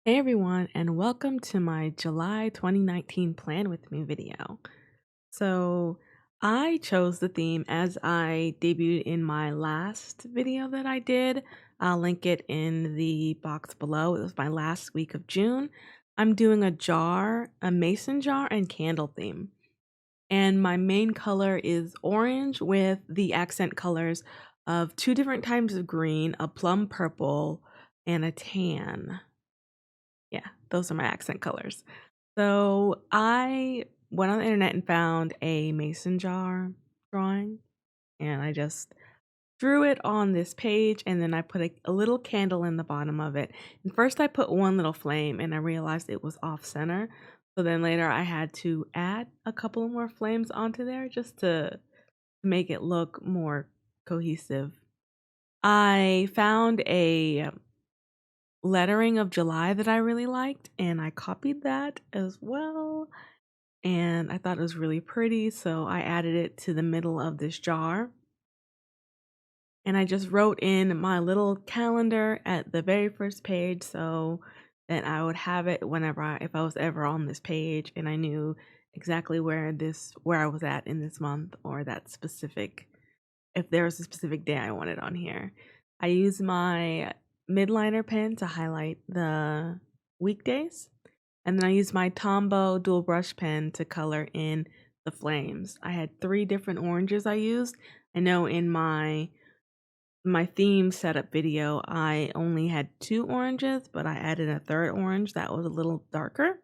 Hey everyone, and welcome to my July 2019 Plan With Me video. So, I chose the theme as I debuted in my last video that I did. I'll link it in the box below. It was my last week of June. I'm doing a mason jar and candle theme. And my main color is orange with the accent colors of two different types of green, a plum purple, and a tan. Yeah, those are my accent colors. So I went on the internet and found a mason jar drawing, and I just drew it on this page, and then I put a little candle in the bottom of it. And first I put one little flame, and I realized it was off center. So then later I had to add a couple more flames onto there just to make it look more cohesive. I found a lettering of July that I really liked, and I copied that as well. And I thought it was really pretty, so I added it to the middle of this jar. And I just wrote in my little calendar at the very first page so that I would have it if I was ever on this page and I knew exactly where I was at in this month, or if there was a specific day I wanted on here. I use my Midliner pen to highlight the weekdays, and then I use my Tombow Dual Brush pen to color in the flames. I had 3 different oranges I used. I know in my theme setup video, I only had 2 oranges, but I added a third orange that was a little darker.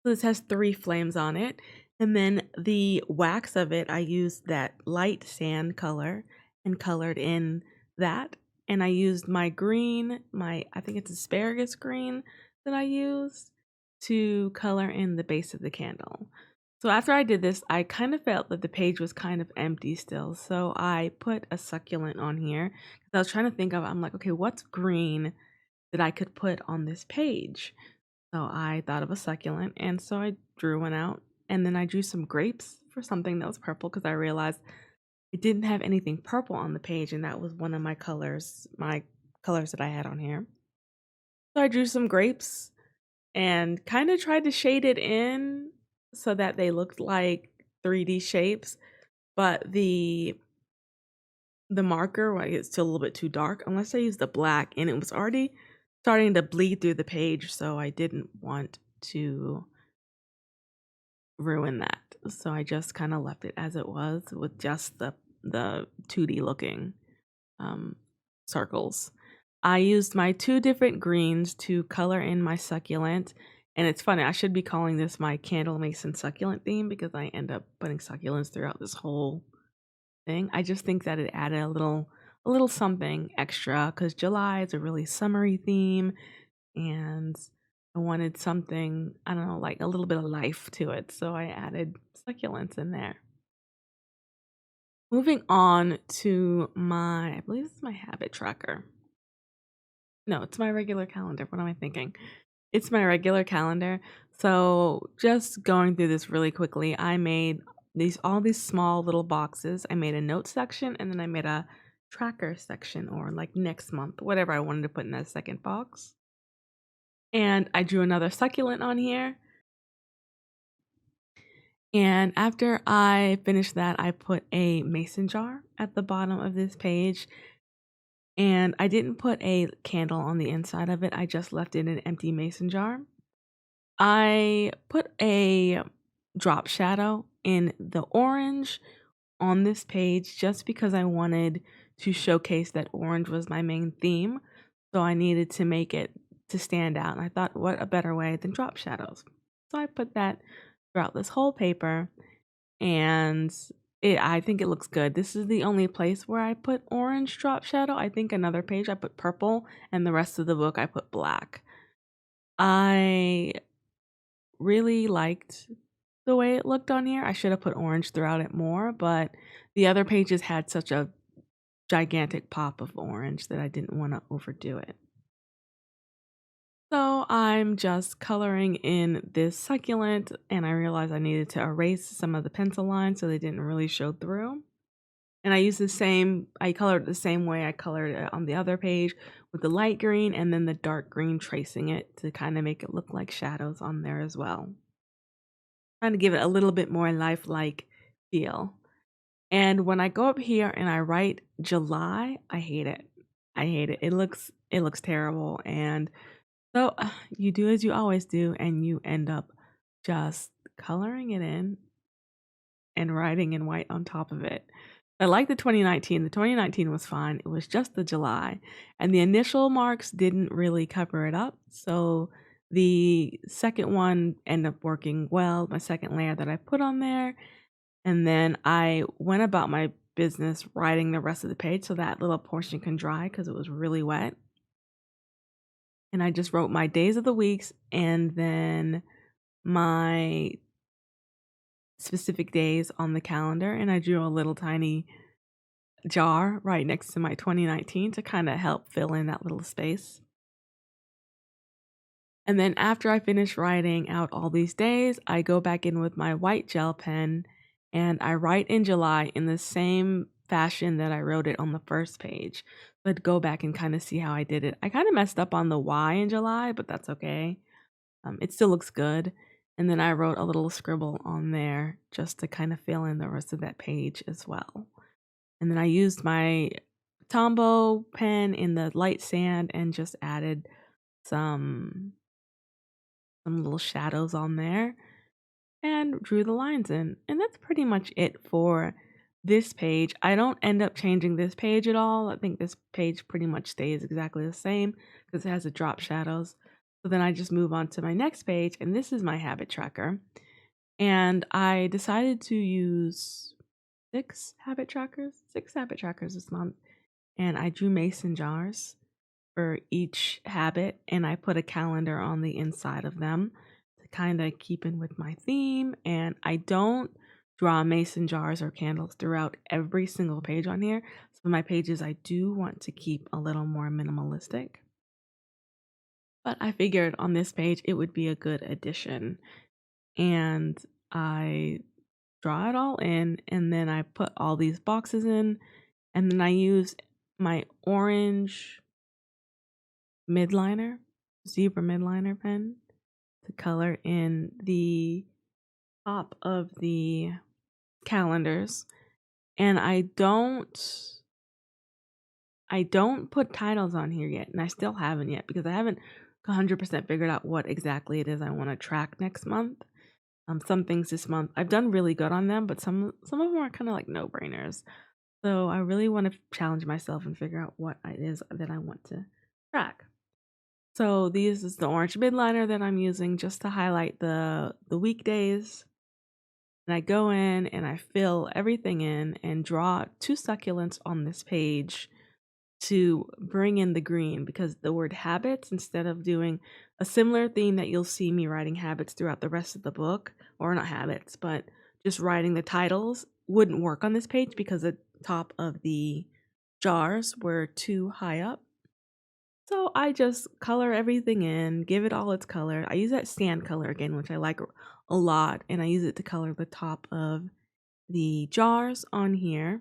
So this has 3 flames on it. And then the wax of it, I used that light sand color and colored in that. And I used my green, I think it's asparagus green that I used to color in the base of the candle. So after I did this, I kind of felt that the page was kind of empty still. So I put a succulent on here. I was trying to I'm like, okay, what's green that I could put on this page? So I thought of a succulent, and so I drew one out, and then I drew some grapes for something that was purple because I realized it didn't have anything purple on the page, and that was one of my colors that I had on here. So I drew some grapes and kind of tried to shade it in so that they looked like 3D shapes, but the marker, like, it's still a little bit too dark unless I use the black, and it was already starting to bleed through the page, so I didn't want to ruin that. So I just kind of left it as it was with just the 2D looking circles. I used my 2 different greens to color in my succulent, and it's funny, I should be calling this my candle mason succulent theme because I end up putting succulents throughout this whole thing. I just think that it added a little something extra because July is a really summery theme, and I wanted something, I don't know, like a little bit of life to it. So I added succulents in there. Moving on to I believe this is my habit tracker. No, it's my regular calendar. What am I thinking? It's my regular calendar. So just going through this really quickly, I made all these small little boxes. I made a note section, and then I made a tracker section, or like next month, whatever I wanted to put in that second box. And I drew another succulent on here. And after I finished that, I put a mason jar at the bottom of this page. And I didn't put a candle on the inside of it. I just left it an empty mason jar. I put a drop shadow in the orange on this page just because I wanted to showcase that orange was my main theme. So I needed to make it to stand out. And I thought, what a better way than drop shadows? So I put that throughout this whole paper, and I think it looks good. This is the only place where I put orange drop shadow. I think another page I put purple, and the rest of the book I put black. I really liked the way it looked on here. I should have put orange throughout it more, but the other pages had such a gigantic pop of orange that I didn't want to overdo it. So I'm just coloring in this succulent, and I realized I needed to erase some of the pencil lines so they didn't really show through. And I colored it the same way I colored it on the other page with the light green and then the dark green tracing it to kind of make it look like shadows on there as well. Trying to give it a little bit more lifelike feel. And when I go up here and I write July, I hate it. I hate it. It looks terrible. And so you do as you always do, and you end up just coloring it in and writing in white on top of it. I like the 2019. The 2019 was fine. It was just the July. And the initial marks didn't really cover it up. So the second one ended up working well, my second layer that I put on there. And then I went about my business writing the rest of the page so that little portion can dry because it was really wet. And I just wrote my days of the weeks and then my specific days on the calendar. And I drew a little tiny jar right next to my 2019 to kind of help fill in that little space. And then after I finish writing out all these days, I go back in with my white gel pen and I write in July in the same fashion that I wrote it on the first page. But go back and kind of see how I did it. I kind of messed up on the Y in July, but that's okay. It still looks good. And then I wrote a little scribble on there just to kind of fill in the rest of that page as well. And then I used my Tombow pen in the light sand and just added some little shadows on there and drew the lines in. And that's pretty much it for this page. I don't end up changing this page at all. I think this page pretty much stays exactly the same because it has the drop shadows. So then I just move on to my next page, and this is my habit tracker. And I decided to use six habit trackers this month. And I drew mason jars for each habit, and I put a calendar on the inside of them to kind of keep in with my theme. And I don't draw mason jars or candles throughout every single page on here. Some of my pages I do want to keep a little more minimalistic. But I figured on this page it would be a good addition. And I draw it all in, and then I put all these boxes in, and then I use my orange zebra midliner pen to color in the top of the calendars. And I don't put titles on here yet, and I still haven't yet because I haven't 100% figured out what exactly it is I want to track next month. Some things this month I've done really good on them, but some of them are kind of like no-brainers. So I really want to challenge myself and figure out what it is that I want to track. So this is the orange midliner that I'm using just to highlight the weekdays. And I go in and I fill everything in and draw 2 succulents on this page to bring in the green, because the word habits, instead of doing a similar theme that you'll see me writing habits throughout the rest of the book, or not habits, but just writing the titles, wouldn't work on this page because the top of the jars were too high up. So I just color everything in, give it all its color. I use that sand color again, which I like a lot, and I use it to color the top of the jars on here.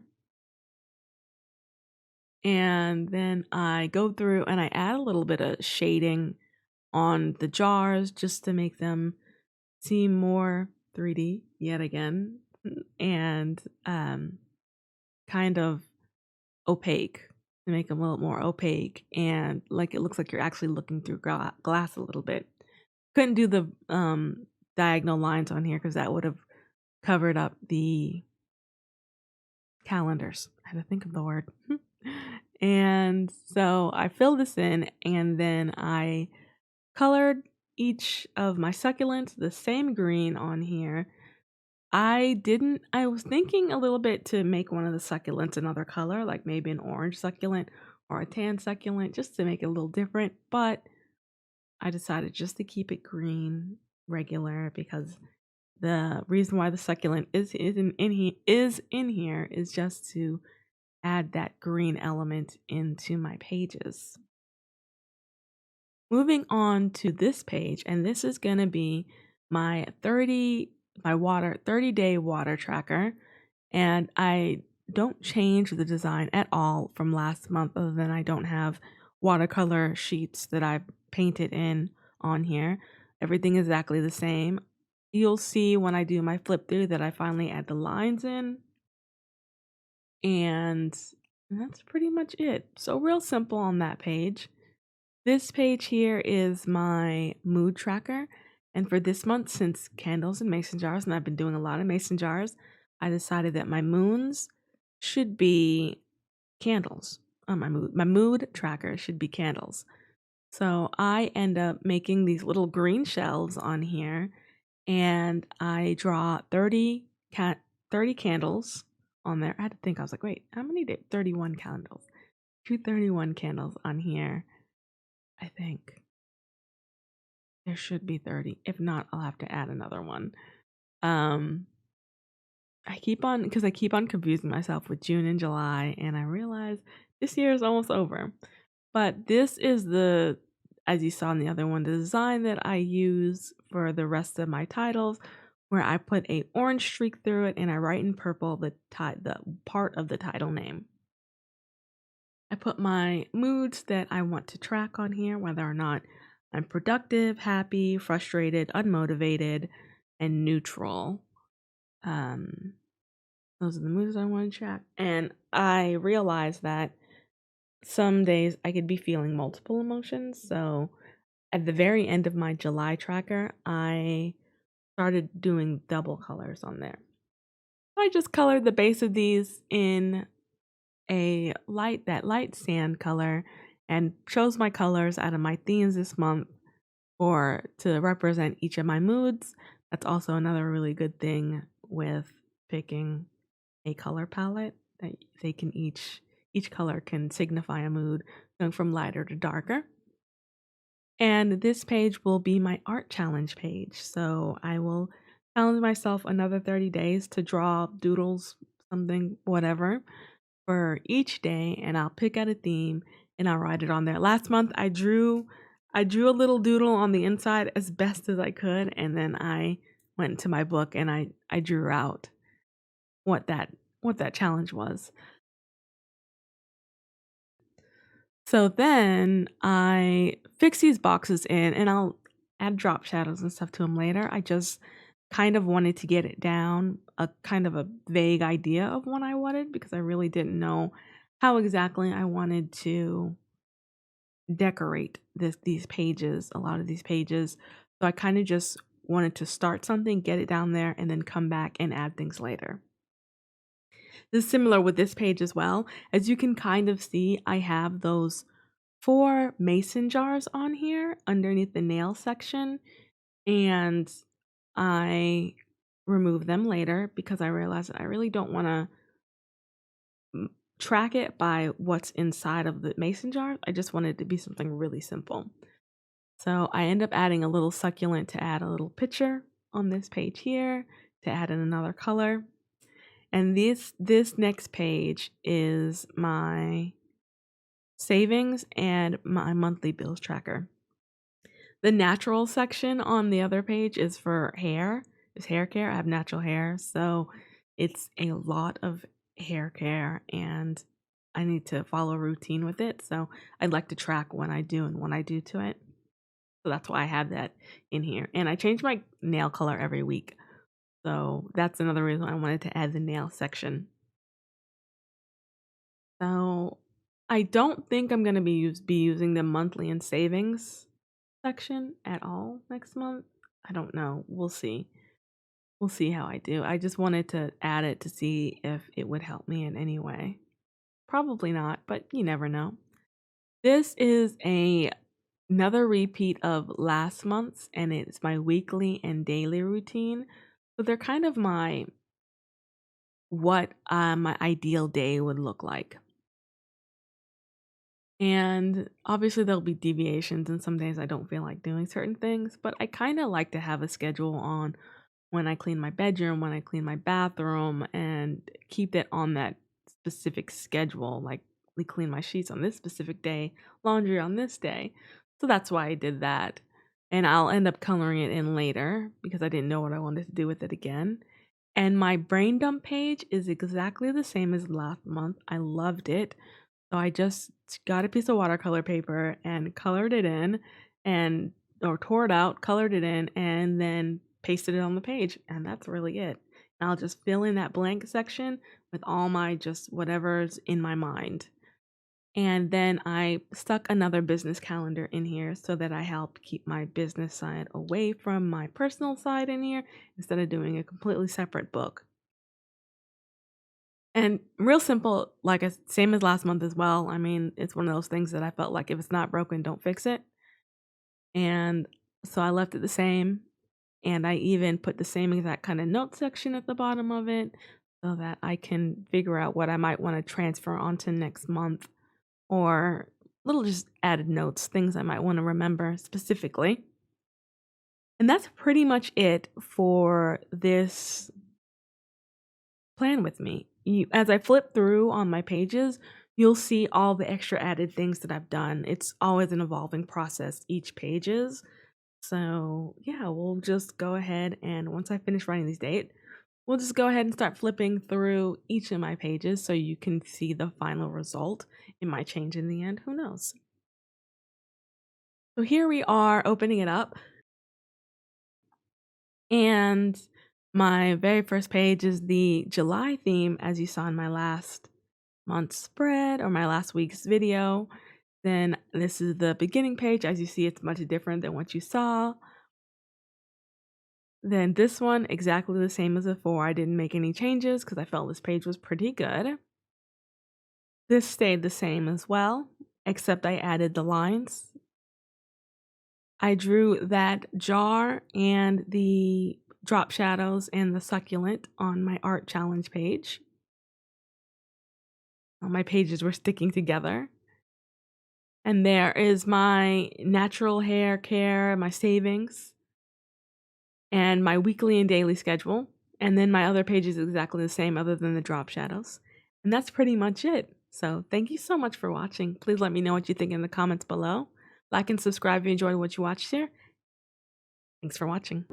And then I go through and I add a little bit of shading on the jars just to make them seem more 3D yet again, and kind of opaque, to make them a little more opaque and like it looks like you're actually looking through glass a little bit. Couldn't do the diagonal lines on here because that would have covered up the calendars. I had to think of the word. And so I filled this in, and then I colored each of my succulents the same green on here. I was thinking a little bit to make one of the succulents another color, like maybe an orange succulent or a tan succulent, just to make it a little different, but I decided just to keep it green, regular, because the reason why the succulent is in here is just to add that green element into my pages. Moving on to this page, and this is going to be my 30-day water tracker, and I don't change the design at all from last month, other than I don't have watercolor sheets that I've painted in on here. Everything is exactly the same. You'll see when I do my flip through that I finally add the lines in, and that's pretty much it. So real simple on that page. This page here is my mood tracker. And for this month, since candles and mason jars, and I've been doing a lot of mason jars, I decided that my moons should be candles. My mood tracker should be candles. So I end up making these little green shells on here, and I draw 30 candles on there. I had to think. I was like, wait, how many did 31 candles? 231 candles on here. I think there should be 30. If not, I'll have to add another one. I keep on confusing myself with June and July, and I realize this year is almost over. But this is as you saw in the other one, the design that I use for the rest of my titles, where I put a orange streak through it and I write in purple the part of the title name. I put my moods that I want to track on here, whether or not I'm productive, happy, frustrated, unmotivated, and neutral. Those are the moods I want to track. And I realized that some days I could be feeling multiple emotions. So at the very end of my July tracker, I started doing double colors on there. I just colored the base of these in that light sand color, and chose my colors out of my themes this month to represent each of my moods. That's also another really good thing with picking a color palette, that they can each color can signify a mood, going from lighter to darker. And this page will be my art challenge page. So I will challenge myself another 30 days to draw doodles, something, whatever, for each day, and I'll pick out a theme and I'll write it on there. Last month I drew a little doodle on the inside as best as I could, and then I went into my book and I drew out what that challenge was. So then I fix these boxes in, and I'll add drop shadows and stuff to them later. I just kind of wanted to get it down, a kind of a vague idea of what I wanted, because I really didn't know how exactly I wanted to decorate these pages, a lot of these pages. So I kind of just wanted to start something, get it down there, and then come back and add things later. This is similar with this page as well. As you can kind of see, I have those 4 mason jars on here underneath the nail section, and I remove them later because I realized that I really don't want to track it by what's inside of the mason jar. I just wanted it to be something really simple. So I end up adding a little succulent to add a little picture on this page here, to add in another color. And this next page is my savings and my monthly bills tracker. The natural section on the other page is for hair. It's hair care. I have natural hair, so it's a lot of hair care, and I need to follow a routine with it. So I'd like to track when I do and when I do to it. So that's why I have that in here. And I change my nail color every week. So that's another reason I wanted to add the nail section. So I don't think I'm going to be using the monthly and savings section at all next month. I don't know. We'll see. We'll see how I do. I just wanted to add it to see if it would help me in any way. Probably not, but you never know. This is another repeat of last month's, and it's my weekly and daily routine. So they're kind of what my ideal day would look like. And obviously there'll be deviations, and some days I don't feel like doing certain things, but I kind of like to have a schedule on when I clean my bedroom, when I clean my bathroom, and keep it on that specific schedule. Like, we clean my sheets on this specific day, laundry on this day. So that's why I did that. And I'll end up coloring it in later because I didn't know what I wanted to do with it again. And my brain dump page is exactly the same as last month. I loved it. So I just got a piece of watercolor paper and colored it in and or tore it out, colored it in, and then pasted it on the page. And that's really it. And I'll just fill in that blank section with all my just whatever's in my mind. And then I stuck another business calendar in here so that I help keep my business side away from my personal side in here instead of doing a completely separate book. And real simple, like same as last month as well. I mean, it's one of those things that I felt like if it's not broken, don't fix it. And so I left it the same. And I even put the same exact kind of note section at the bottom of it so that I can figure out what I might want to transfer onto next month, or little just added notes, things I might want to remember specifically. And that's pretty much it for this plan with me. As I flip through on my pages, you'll see all the extra added things that I've done. It's always an evolving process, each page is. So yeah, we'll just go ahead and once I finish writing these dates, we'll just go ahead and start flipping through each of my pages so you can see the final result. It might change in the end, who knows? So here we are opening it up. And my very first page is the July theme, as you saw in my last month's spread or my last week's video. Then this is the beginning page. As you see, it's much different than what you saw. Then this one, exactly the same as before. I didn't make any changes because I felt this page was pretty good. This stayed the same as well, except I added the lines. I drew that jar and the drop shadows and the succulent on my art challenge page. My pages were sticking together. And there is my natural hair care, my savings, and my weekly and daily schedule. And then my other page is exactly the same other than the drop shadows. And that's pretty much it. So thank you so much for watching. Please let me know what you think in the comments below. Like and subscribe if you enjoyed what you watched here. Thanks for watching.